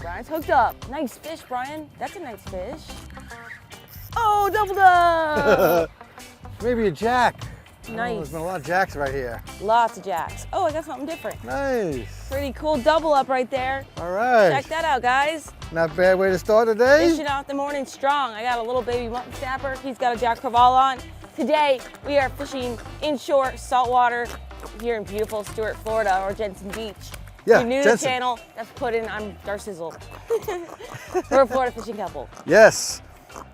Brian's hooked up. Nice fish, Brian. That's a nice fish. Oh, doubled up. Maybe a jack. Nice. Oh, there's been a lot of jacks right here. Lots of jacks. Oh, I got something different. Nice. Pretty cool double up right there. All right. Check that out, guys. Not a bad way to start the day. Fishing out the morning strong. I got a little baby mutton snapper. He's got a jack crevalle on. Today, we are fishing inshore saltwater here in beautiful Stuart, Florida, or Jensen Beach. Yeah, if you're new to the Jensen. channel, that's put in, I'm Darcizzle. We're a Florida fishing couple. Yes.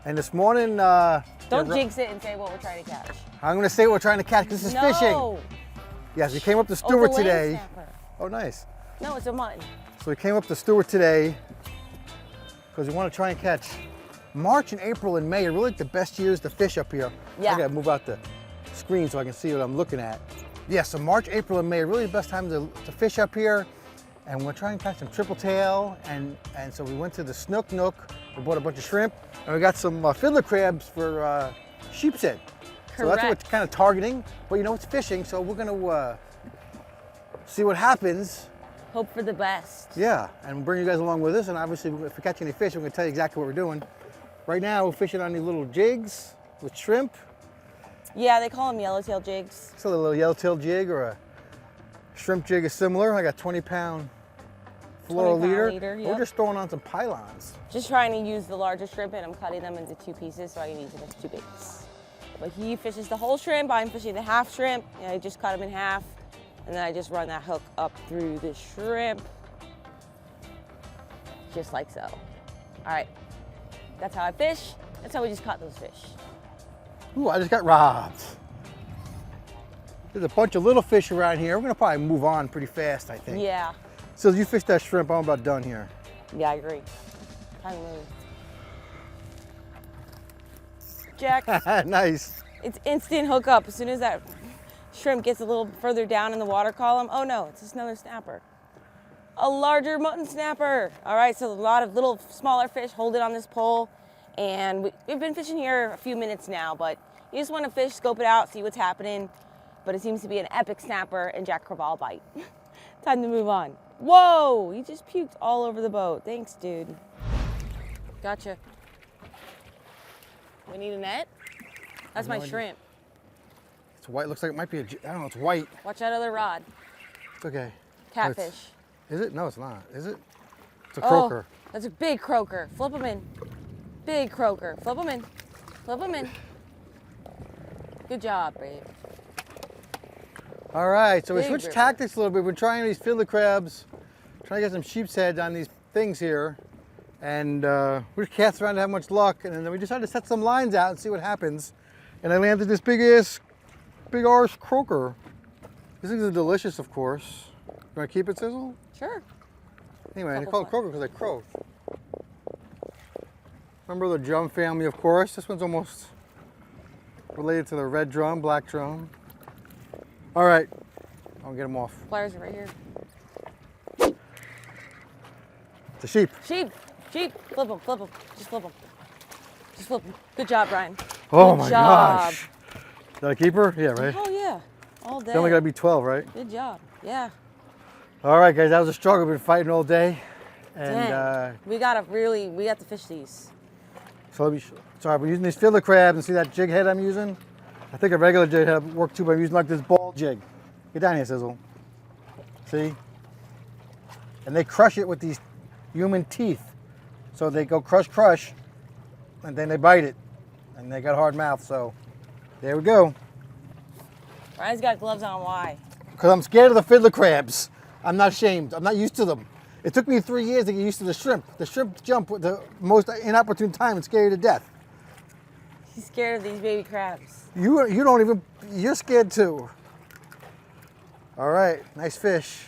And this morning, Don't jinx it and say what we're trying to catch. I'm going to say what we're trying to catch. This is fishing. Yes, we came up to Stuart today. Snapper. Oh, nice. No, it's a mutton. So we came up to Stuart today because we want to try and catch. March and April and May are really the best years to fish up here. Yeah. I gotta move out the screen so I can see what I'm looking at. Yeah, so March, April, and May are really the best time to fish up here. And we're trying to catch some triple tail. And so we went to the Snook Nook. We bought a bunch of shrimp. And we got some fiddler crabs for sheepshead. So that's what we're kind of targeting. But you know, it's fishing, so we're gonna see what happens. Hope for the best. Yeah, and we'll bring you guys along with us. And obviously, if we catch any fish, we're gonna tell you exactly what we're doing. Right now, we're fishing on these little jigs with shrimp. Yeah, they call them yellowtail jigs. It's a little yellowtail jig or a shrimp jig is similar. I got 20-pound fluoroliter. Yep. We're just throwing on some pylons. Just trying to use the larger shrimp, and I'm cutting them into 2 pieces so I can use them as 2 baits. But he fishes the whole shrimp, I'm fishing the half shrimp. And I just cut them in half, and then I just run that hook up through the shrimp. Just like so. All right, that's how I fish. That's how we just caught those fish. Ooh, I just got robbed. There's a bunch of little fish around here. We're gonna probably move on pretty fast, I think. Yeah. So you fish that shrimp, I'm about done here. Yeah, I agree. Time to move. Jack. Nice. It's instant hookup as soon as that shrimp gets a little further down in the water column. Oh no, it's just another snapper. A larger mutton snapper. All right, so a lot of little smaller fish holding on this pole. And we've been fishing here a few minutes now, but you just want to fish, scope it out, see what's happening. But it seems to be an epic snapper and jack crevalle bite. Time to move on. Whoa, he just puked all over the boat. Thanks, dude. Gotcha. We need a net? That's my shrimp. It's white, looks like it might be I don't know, it's white. Watch that other rod. It's okay. Catfish. Is it? No, it's not. Is it? It's a croaker. That's a big croaker. Flip them in. Big croaker. Flip them in. Flip them in. Good job, babe. All right, so we Big switched ripper. tactics a little bit. We're trying these fiddler crabs, trying to get some sheepshead on these things here. And we just cast around to have much luck. And then we decided to set some lines out and see what happens. And I landed this big arse croaker. These things are delicious, of course. You want to keep it, Sizzle? Sure. Anyway, they call it croaker because they crow. Remember the drum family, of course. This one's almost related to the red drum, black drum. All right, I'll get them off. Pliers are right here. It's a sheep. Sheep. Sheep. Flip them. Flip them. Just flip them. Just flip them. Good job, Brian. Oh Good my job. gosh. Is that a keeper? Yeah, right? Oh, yeah. All day. They only gotta be 12, right? Good job. Yeah. All right, guys, that was a struggle. We've been fighting all day. And Dang. We got to fish these. so we're using these fiddler crabs and see that jig head I'm using? I think a regular jig head would work too, but I'm using like this ball jig. Get down here, Sizzle. See? And they crush it with these human teeth. So they go crush, crush, and then they bite it. And they got a hard mouth, so there we go. Brian's got gloves on. Why? Because I'm scared of the fiddler crabs. I'm not ashamed. I'm not used to them. It took me 3 years to get used to the shrimp. The shrimp jump at the most inopportune time and scare you to death. He's scared of these baby crabs. You don't even, you're scared too. All right, nice fish.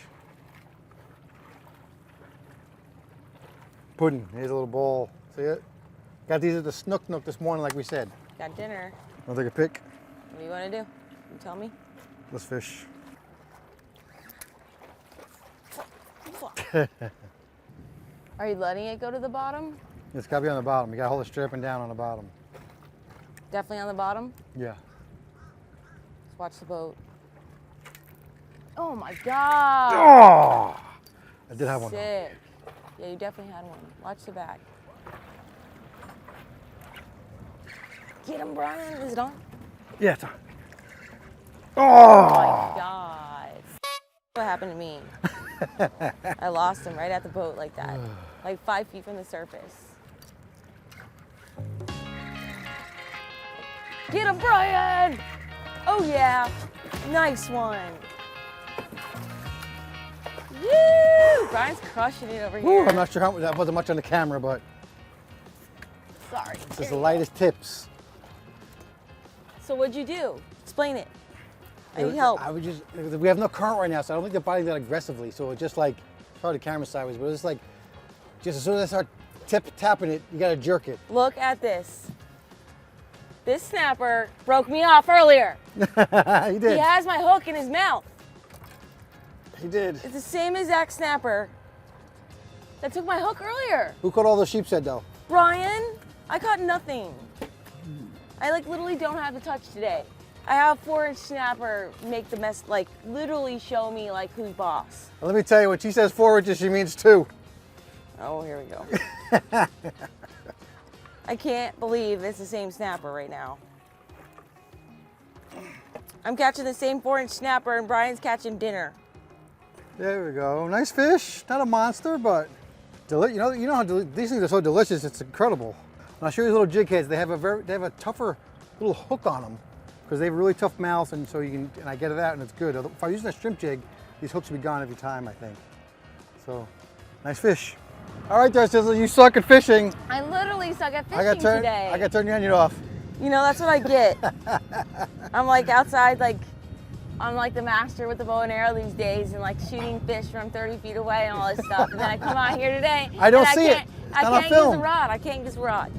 Pudding, here's a little bowl. See it? Got these at the Snook Nook this morning, like we said. Got dinner. I'll take a pic. What do you want to do? You tell me. Let's fish. Are you letting it go to the bottom? It's got to be on the bottom. You got to hold it straight and down on the bottom. Definitely on the bottom. Yeah. Let's watch the boat. Oh my God. Oh! I did have one. Sick. Yeah, you definitely had one. Watch the back. Get him, Brian. Is it on? Yeah, it's on. Oh my God. What happened to me? I lost him right at the boat like that. Like 5 feet from the surface. Get him, Brian! Oh yeah, nice one. Woo! Brian's crushing it over here. I'm not sure how that wasn't much on the camera, but Sorry. this is the lightest tips. So what'd you do? Explain it. I need help. I would just, we have no current right now, so I don't think they're biting that aggressively. So it's just like, sorry, the camera sideways, but it's like, just as soon as I start tapping it, you gotta jerk it. Look at this. This snapper broke me off earlier. He did. He has my hook in his mouth. He did. It's the same exact snapper that took my hook earlier. Who caught all the sheepshead though? Brian, I caught nothing. I like literally don't have the touch today. I have 4-inch snapper make the mess, like literally show me like who's boss. Well, let me tell you, when she says 4 inches, she means 2. Oh, here we go. I can't believe it's the same snapper right now. I'm catching the same 4-inch snapper and Brian's catching dinner. There we go. Nice fish. Not a monster, but you know how these things are so delicious. It's incredible. And I'll show you these little jig heads. They have a tougher little hook on them because they have really tough mouths, and so you can. And I get it out, and it's good. If I use a shrimp jig, these hooks will be gone every time, I think. So, nice fish. All right, Darcizzle, you suck at fishing. I literally suck at fishing today. I got to turn the onion off. You know, that's what I get. I'm like outside, like I'm like the master with the bow and arrow these days, and like shooting fish from 30 feet away and all this stuff. And then I come out here today. I don't see it. I can't use the rod. I can't use the rod.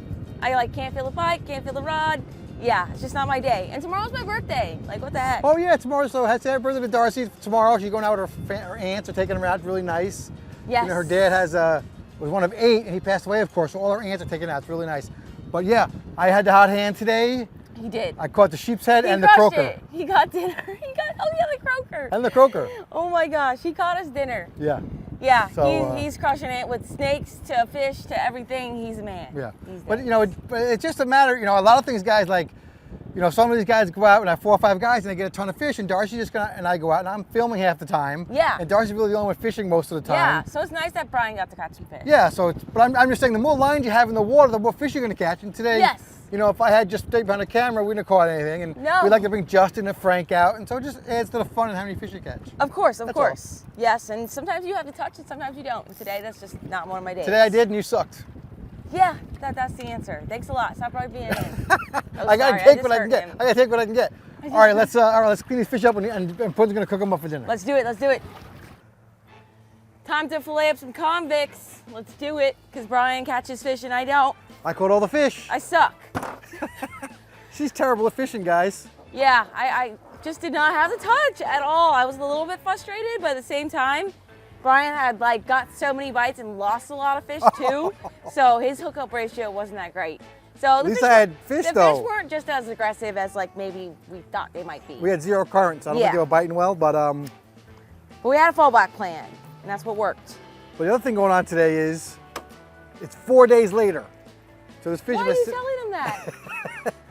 I like can't feel the bite, can't feel the rod. Yeah, it's just not my day. And tomorrow's my birthday. Like, what the heck? Oh yeah, tomorrow. So happy birthday to Darcy. Tomorrow she's going out with her aunts are taking her out. Really nice. Yes. You know, her dad was one of 8, and he passed away, of course. So all her aunts are taking out. It's really nice. But yeah, I had the hot hand today. He did. I caught the sheepshead and the crushed croaker. It. He got dinner. Oh yeah, the croaker. And the croaker. Oh my gosh, he caught us dinner. Yeah. Yeah, So, he's crushing it with snakes to fish to everything. He's a man. Yeah. He's But nice. you know, it's just a matter. You know, a lot of things, guys, like, you know, some of these guys go out and have 4 or 5 guys and they get a ton of fish, and Darcy and I go out and I'm filming half the time. Yeah. And Darcy's really the only one fishing most of the time. Yeah, so it's nice that Brian got to catch some fish. Yeah, so but I'm just saying, the more lines you have in the water, the more fish you're going to catch. And today, Yes. you know, if I had just stayed behind the camera, we wouldn't have caught anything. And No. we like to bring Justin and Frank out, and so it just adds to the fun and how many fish you catch. Of course, of That's course. Yes, and sometimes you have to touch it, sometimes you don't. And today, that's just not one of my days. Today I did, and you sucked. Yeah, that's the answer. Thanks a lot. Stop rubbing me in. Oh, I gotta sorry, take just what I can hurt get. him. I gotta take what I can get. All right, let's clean these fish up, and Puddin's gonna cook them up for dinner. Let's do it, let's do it. Time to fillet up some convicts. Let's do it, because Brian catches fish and I don't. I caught all the fish. I suck. She's terrible at fishing, guys. Yeah, I just did not have the touch at all. I was a little bit frustrated, but at the same time, Brian had like got so many bites and lost a lot of fish too. So his hookup ratio wasn't that great. So At least I had fish, the though. fish weren't just as aggressive as like maybe we thought they might be. We had 0 current, so I don't Yeah. think they were biting well, but we had a fallback plan, and that's what worked. the other thing going on today is it's 4 days later. So this fish Why are you telling them that?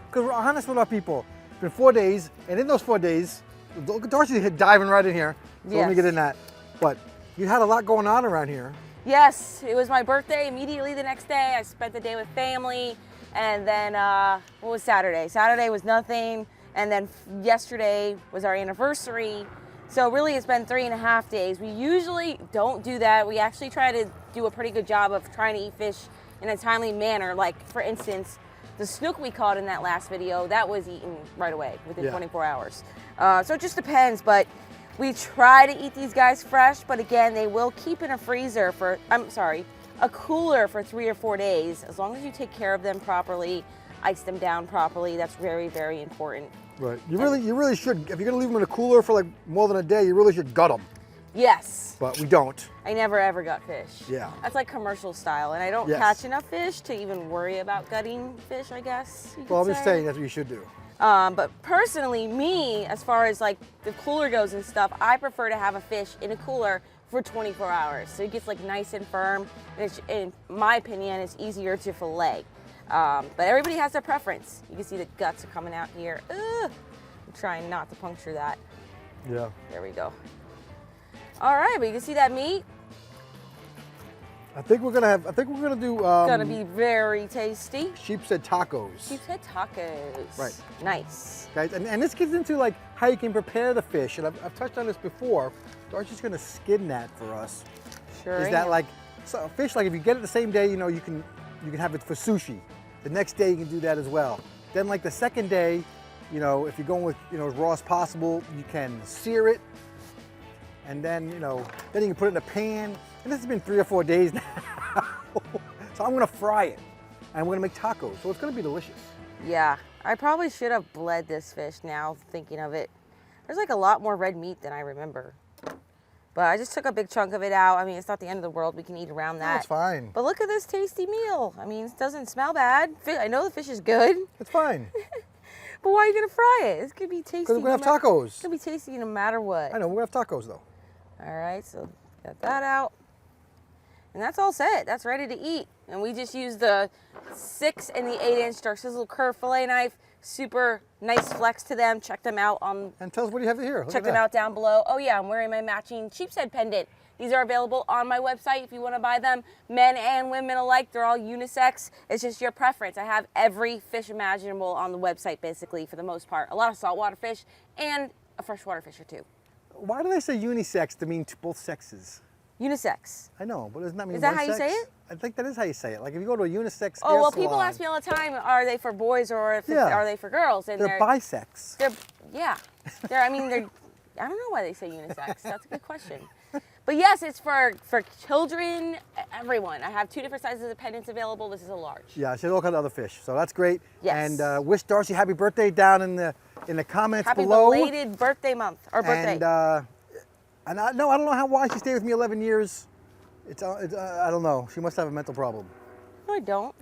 Because we're honest with our people. It's been 4 days, and in those 4 days, look at Darcy diving right in here. So let me Yes. get in that. But you had a lot going on around here. Yes, it was my birthday immediately the next day. I spent the day with family, and then what was Saturday? Saturday was nothing, and then yesterday was our anniversary. So really it's been 3.5 days. We usually don't do that. We actually try to do a pretty good job of trying to eat fish in a timely manner. Like for instance, the snook we caught in that last video, that was eaten right away within 24 hours. So it just depends, but we try to eat these guys fresh, but again, they will keep in a freezer for, a cooler for 3 or 4 days, as long as you take care of them properly, ice them down properly. That's very, very important. Right. You really should. If you're gonna leave them in a cooler for like more than a day, you really should gut them. Yes. But we don't. I never ever gut fish. Yeah. That's like commercial style, and I don't Yes. catch enough fish to even worry about gutting fish, I guess you could Well, I'm just say. saying that's what you should do. But personally, me, as far as like the cooler goes and stuff, I prefer to have a fish in a cooler for 24 hours. So it gets like nice and firm. And it's, in my opinion, it's easier to fillet. But everybody has their preference. You can see the guts are coming out here. Ugh. I'm trying not to puncture that. Yeah. There we go. All right, but you can see that meat. I think we're gonna do. Gonna be very tasty. Sheepshead tacos. Sheepshead tacos. Right. Nice. Guys, and this gets into like how you can prepare the fish, and I've touched on this before. Darcy's gonna skin that for us. Sure. Is that like so fish? Like if you get it the same day, you know you can have it for sushi. The next day you can do that as well. Then like the second day, you know, if you're going with as raw as possible, you can sear it, and then then you can put it in a pan. And this has been 3 or 4 days now. So I'm gonna fry it and we're gonna make tacos. So it's gonna be delicious. Yeah, I probably should have bled this fish now, thinking of it. There's like a lot more red meat than I remember. But I just took a big chunk of it out. I mean, it's not the end of the world. We can eat around that. That's fine. But look at this tasty meal. I mean, it doesn't smell bad. I know the fish is good. It's fine. But why are you gonna fry it? It's gonna be tasty. Because we're gonna have tacos. It's gonna be tasty no matter what. I know, we're gonna have tacos though. All right, so got that out. And that's all set. That's ready to eat. And we just used the 6 and the 8-inch Darcizzle curved fillet knife. Super nice flex to them. Check them out on. And tell us what you have here. Check them out down below. Oh yeah, I'm wearing my matching sheepshead pendant. These are available on my website if you want to buy them. Men and women alike. They're all unisex. It's just your preference. I have every fish imaginable on the website basically for the most part. A lot of saltwater fish and a freshwater fish or two. Why do they say unisex to mean both sexes? Unisex. I know, but doesn't that mean Is that one how you sex? say it? I think that is how you say it. Like if you go to a unisex Oh, well, salon, people ask me all the time, are they for boys or are they for girls? And they're bisex. Yeah. I don't know why they say unisex. That's a good question. But yes, it's for children, everyone. I have 2 different sizes of pendants available. This is a large. Yeah, she has all kinds of other fish, so that's great. Yes. And wish Darcy happy birthday down in the comments happy below. Happy belated birthday month, or birthday. And I don't know why she stayed with me 11 years. I don't know. She must have a mental problem. No, I don't.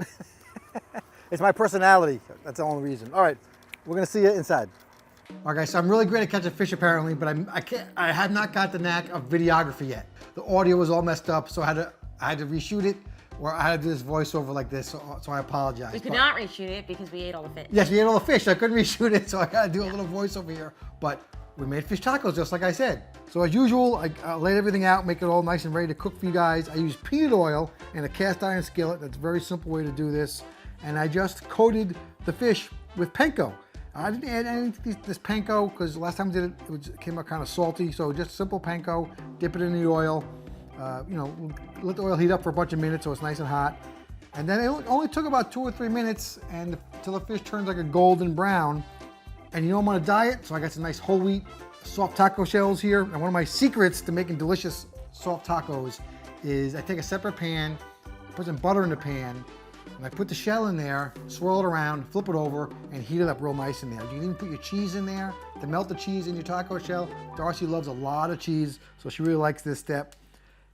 It's my personality. That's the only reason. All right, we're gonna see you inside. All right, guys. So I'm really great at catching fish apparently, but I have not got the knack of videography yet. The audio was all messed up, so I had to reshoot it, or I had to do this voiceover like this. So I apologize. We could not reshoot it because we ate all the fish. Yes, we ate all the fish. I couldn't reshoot it, so I got to do a little voiceover here. But we made fish tacos just like I said. So as usual, I laid everything out, make it all nice and ready to cook for you guys. I used peanut oil in a cast iron skillet. That's a very simple way to do this. And I just coated the fish with panko. I didn't add anything to this panko because last time I did it, it came out kind of salty. So just simple panko, dip it in the oil, let the oil heat up for a bunch of minutes so it's nice and hot. And then it only took about 2 or 3 minutes until the fish turns like a golden brown. And I'm on a diet, so I got some nice whole wheat soft taco shells here. And one of my secrets to making delicious soft tacos is I take a separate pan, put some butter in the pan, and I put the shell in there, swirl it around, flip it over, and heat it up real nice in there. You can even put your cheese in there to melt the cheese in your taco shell. Darcy loves a lot of cheese, so she really likes this step.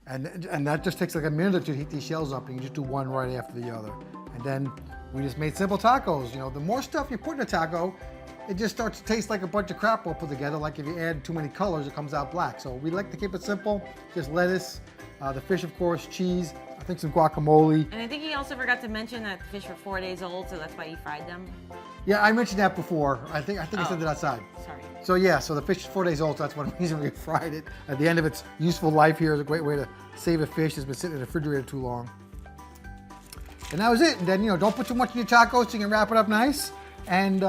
And that just takes like a minute or 2 to heat these shells up, and you just do one right after the other. And then we just made simple tacos. The more stuff you put in a taco, it just starts to taste like a bunch of crap all put together. Like if you add too many colors, it comes out black. So we like to keep it simple. Just lettuce, the fish, of course, cheese, I think some guacamole. And I think he also forgot to mention that the fish were 4 days old, so that's why you fried them. Yeah, I mentioned that before. I think I said that outside. Sorry. So yeah, so the fish is 4 days old, so that's one reason we fried it. At the end of its useful life here is a great way to save a fish that's been sitting in the refrigerator too long. And that was it. And then, don't put too much in your tacos so you can wrap it up nice. And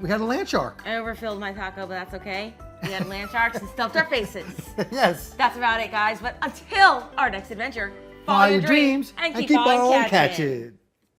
we had a land shark. I overfilled my taco, but that's okay. We had land sharks and stuffed our faces. Yes. That's about it, guys. But until our next adventure, Follow your dreams and keep on catching.